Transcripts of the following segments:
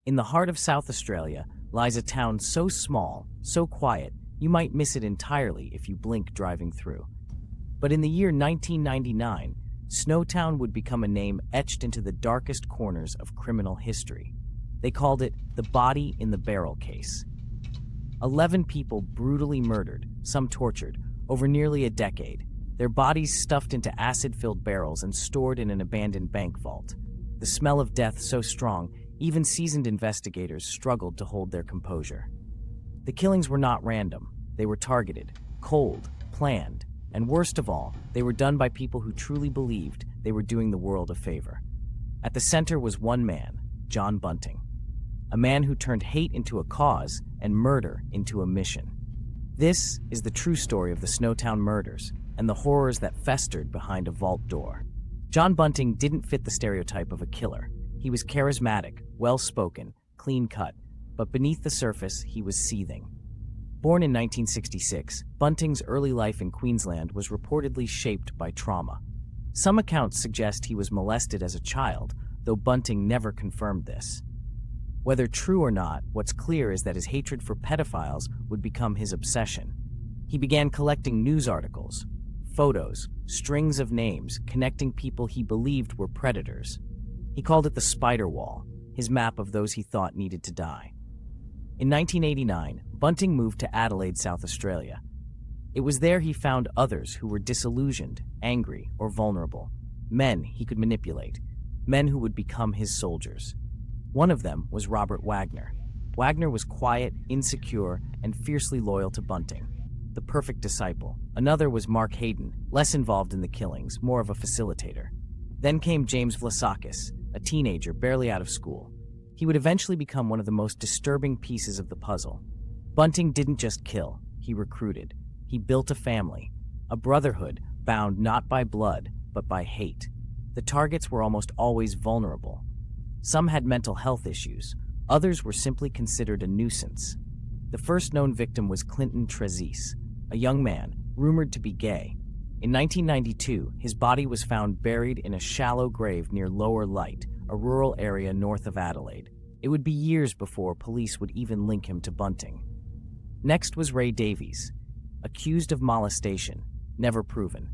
In the heart of South Australia lies a town so small, so quiet, you might miss it entirely if you blink driving through. But in the year 1999, Snowtown would become a name etched into the darkest corners of criminal history. They called it the body in the barrel case. 11 people brutally murdered, some tortured, over nearly a decade, their bodies stuffed into acid-filled barrels and stored in an abandoned bank vault. The smell of death so strong, even seasoned investigators struggled to hold their composure. The killings were not random. They were targeted, cold, planned, and worst of all, they were done by people who truly believed they were doing the world a favor. At the center was one man, John Bunting, a man who turned hate into a cause and murder into a mission. This is the true story of the Snowtown Murders and the horrors that festered behind a vault door. John Bunting didn't fit the stereotype of a killer. He was charismatic, well-spoken, clean-cut, but beneath the surface, he was seething. Born in 1966, Bunting's early life in Queensland was reportedly shaped by trauma. Some accounts suggest he was molested as a child, though Bunting never confirmed this. Whether true or not, what's clear is that his hatred for pedophiles would become his obsession. He began collecting news articles, photos, strings of names connecting people he believed were predators. He called it the spider wall, his map of those he thought needed to die. In 1989, Bunting moved to Adelaide, South Australia. It was there he found others who were disillusioned, angry, or vulnerable. Men he could manipulate, men who would become his soldiers. One of them was Robert Wagner. Wagner was quiet, insecure, and fiercely loyal to Bunting, the perfect disciple. Another was Mark Hayden, less involved in the killings, more of a facilitator. Then came James Vlasakis, a teenager barely out of school. He would eventually become one of the most disturbing pieces of the puzzle. Bunting didn't just kill, he recruited. He built a family, a brotherhood bound not by blood, but by hate. The targets were almost always vulnerable. Some had mental health issues, others were simply considered a nuisance. The first known victim was Clinton Trezise, a young man, rumored to be gay. In 1992, his body was found buried in a shallow grave near Lower Light, a rural area north of Adelaide. It would be years before police would even link him to Bunting. Next was Ray Davies, accused of molestation, never proven.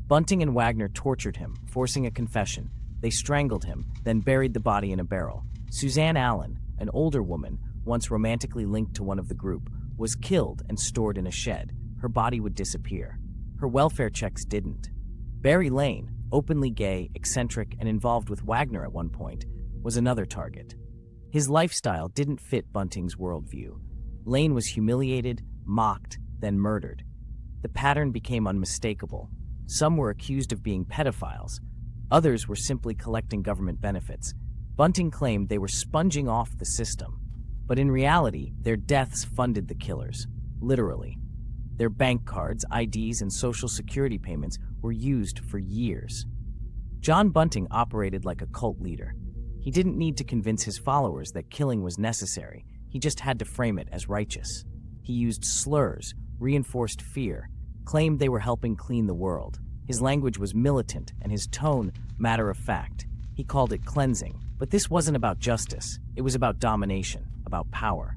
Bunting and Wagner tortured him, forcing a confession. They strangled him, then buried the body in a barrel. Suzanne Allen, an older woman, once romantically linked to one of the group, was killed and stored in a shed. Her body would disappear. Her welfare checks didn't. Barry Lane, openly gay, eccentric, and involved with Wagner at one point, was another target. His lifestyle didn't fit Bunting's worldview. Lane was humiliated, mocked, then murdered. The pattern became unmistakable. Some were accused of being pedophiles. Others were simply collecting government benefits. Bunting claimed they were sponging off the system. But in reality, their deaths funded the killers, literally. Their bank cards, IDs, and social security payments were used for years. John Bunting operated like a cult leader. He didn't need to convince his followers that killing was necessary. He just had to frame it as righteous. He used slurs, reinforced fear, claimed they were helping clean the world. His language was militant and his tone matter-of-fact. He called it cleansing. But this wasn't about justice. It was about domination, about power.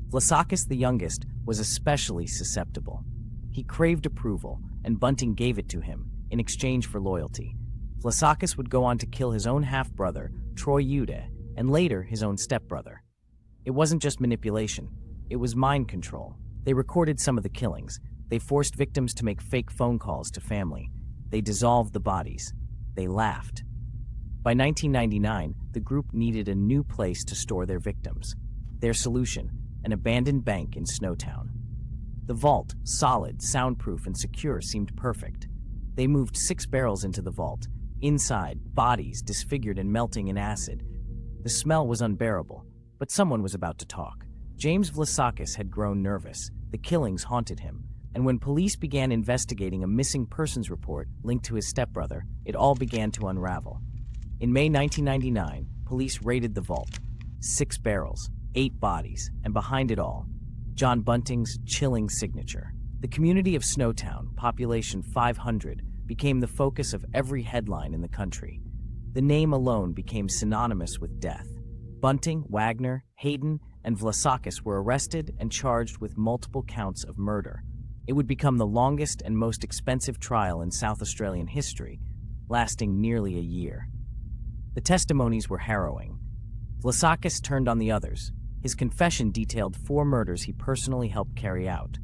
Vlasakis, the youngest, was especially susceptible. He craved approval, and Bunting gave it to him in exchange for loyalty. Vlasakis would go on to kill his own half-brother, Troy Ude, and later his own stepbrother. It wasn't just manipulation. It was mind control. They recorded some of the killings. They forced victims to make fake phone calls to family. They dissolved the bodies. They laughed. By 1999, the group needed a new place to store their victims. Their solution, an abandoned bank in Snowtown. The vault, solid, soundproof, and secure, seemed perfect. They moved 6 barrels into the vault. Inside, bodies disfigured and melting in acid. The smell was unbearable, but someone was about to talk. James Vlasakis had grown nervous. The killings haunted him. And when police began investigating a missing persons report linked to his stepbrother, it all began to unravel. In May 1999, police raided the vault. 6 barrels, 8 bodies, and behind it all, John Bunting's chilling signature. The community of Snowtown, population 500, became the focus of every headline in the country. The name alone became synonymous with death. Bunting, Wagner, Hayden, and Vlasakis were arrested and charged with multiple counts of murder. It would become the longest and most expensive trial in South Australian history, lasting nearly a year. The testimonies were harrowing. Vlasakis turned on the others. His confession detailed 4 murders he personally helped carry out.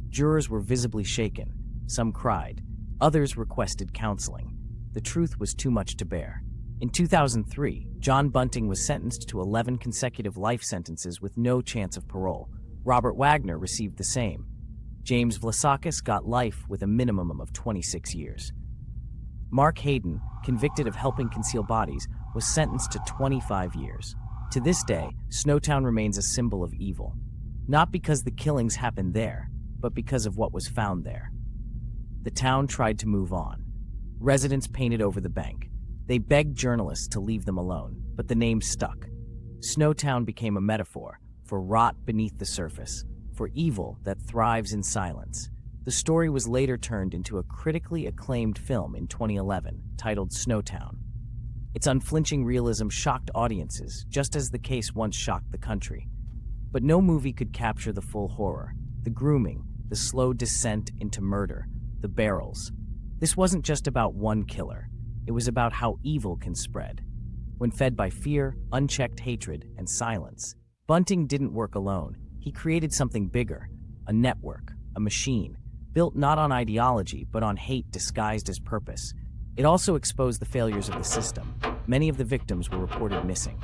Jurors were visibly shaken. Some cried. Others requested counseling. The truth was too much to bear. In 2003, John Bunting was sentenced to 11 consecutive life sentences with no chance of parole. Robert Wagner received the same. James Vlasakis got life with a minimum of 26 years. Mark Hayden, convicted of helping conceal bodies, was sentenced to 25 years. To this day, Snowtown remains a symbol of evil. Not because the killings happened there, but because of what was found there. The town tried to move on. Residents painted over the bank. They begged journalists to leave them alone, but the name stuck. Snowtown became a metaphor for rot beneath the surface, for evil that thrives in silence. The story was later turned into a critically acclaimed film in 2011 titled Snowtown. Its unflinching realism shocked audiences, just as the case once shocked the country. But no movie could capture the full horror, the grooming, the slow descent into murder, the barrels. This wasn't just about one killer. It was about how evil can spread. When fed by fear, unchecked hatred, and silence, Bunting didn't work alone. He created something bigger, a network, a machine, built not on ideology, but on hate disguised as purpose. It also exposed the failures of the system. Many of the victims were reported missing.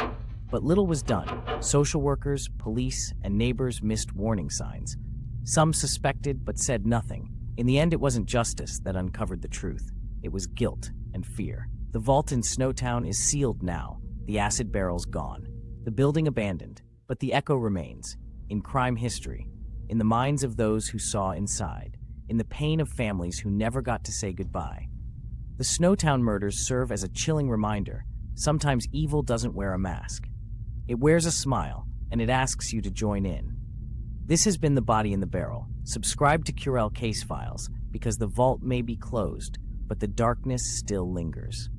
But little was done. Social workers, police, and neighbors missed warning signs. Some suspected but said nothing. In the end, it wasn't justice that uncovered the truth. It was guilt and fear. The vault in Snowtown is sealed now, the acid barrels gone, the building abandoned, but the echo remains, in crime history, in the minds of those who saw inside, in the pain of families who never got to say goodbye. The Snowtown murders serve as a chilling reminder. Sometimes evil doesn't wear a mask. It wears a smile, and it asks you to join in. This has been The Body in the Barrel. Subscribe to Curell Case Files, because the vault may be closed, but the darkness still lingers.